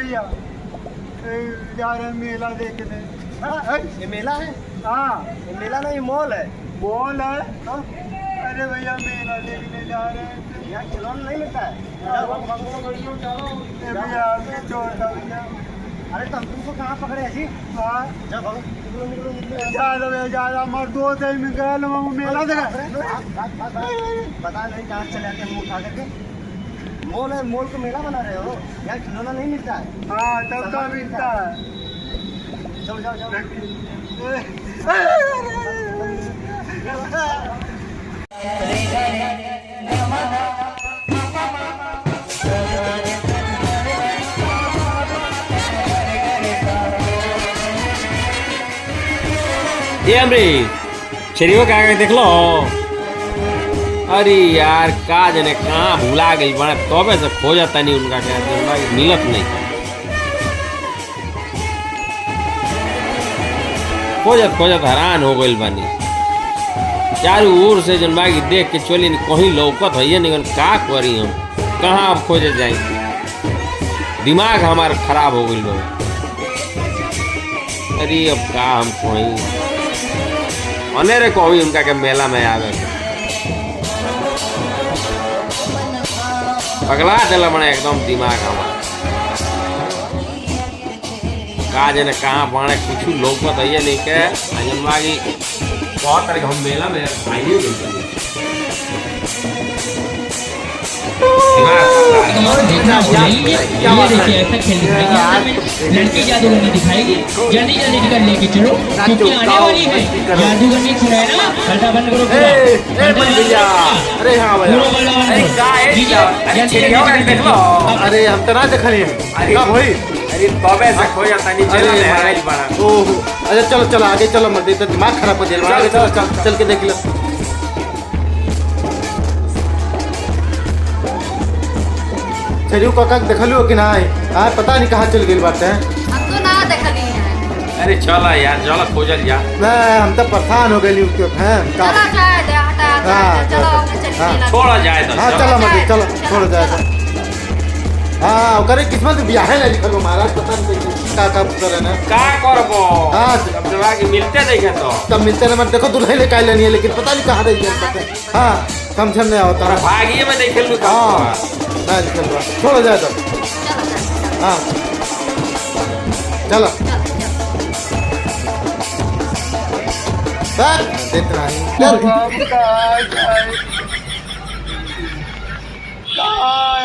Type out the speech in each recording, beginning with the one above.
भैया जा रहे हैं मेला देखने। ये मेला है? हाँ ये मेला नहीं, मॉल है। मॉल है। हाँ? अरे भैया मेला देखने जा रहे हैं। यहाँ खिलौना नहीं मिलता है? भैया आपने छोड़ दो भैया। अरे तो हम तुमको कहाँ पकड़े हैं जी? हाँ जा भागो, निकलो निकलो निकलो। ज्यादा भैया ज्यादा हमारे दोस्त है में गया मेला देखा। पता नहीं कहाँ चले आते हैं मुँह उठा करके। मॉल है, मॉल को मेला बना रहे हो? यहाँ खिलौना नहीं मिलता है। हाँ तब का मिलता है। चलो जाओ जाओ। ये अमरीश शरीफ क्या देख लो। अरे यार का जने कहाँ भूला गई बड़ा तबे से खो जाता नहीं उनका क्या मिलत नहीं खोजत हैरान हो गई बानी। चारू ओर से जन बागी देख के चली कहीं लौकत है नहीं का करी हम कहाँ अब खोजे जाए। दिमाग हमारा खराब हो गई लोग। अरे अब का हम कहीं अनेरे कहीं उनका के मेला में आवे पगला चला बने एकदम दिमाग हमारा का जने कहाँ बने कुछ लोग बताइए नहीं के जनमागी बहुत तरह हम मेला में आइए देखिए ऐसा खेल दिखाएगी लड़की जादूगरनी दिखाएगी। जल्दी जल्दी निकल लेके चलो क्योंकि आने वाली है जादूगरनी। सुना है ना? पर्दा बंद करो अरे हाँ अरे हम तो ना देखली भाई। अरे तबे से खो जाता नहीं चलो में बना। ओहो अच्छा चलो चलो आगे चलो मत तो दिमाग खराब हो जाएगा। आगे चलो चल चल के देख लो। शरीफ काका देखलियो कि ना? हाँ पता नहीं कहाँ चल गई बात है। हम तो ना देखली है। अरे चला यार चला खोजल जा। नहीं हम तो परेशान हो गए उसके हैं। चलो जाए दे हटा चलो चलिए छोड़ा जाए तो हाँ चलो मत चलो छोड़ जाए। हाँ करे किस्मत ब्याह है लिखल महाराज पता नहीं का कर ना का करबो। हाँ अब जब आगे मिलते देखे तो तब मिलते ना मत देखो दुल्हन लेके आई लेनी है लेकिन पता नहीं कहाँ रही है। हाँ समझ नहीं आता। भागिए में देख लू। हाँ ना लिखल बा छोड़ जाए तो। हाँ चलो सर देख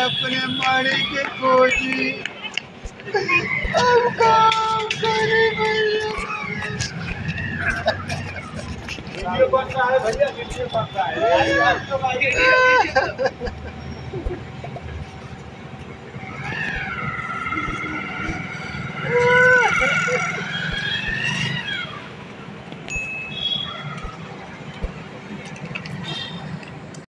अपने मारे के खोजी अब काम करे भैया।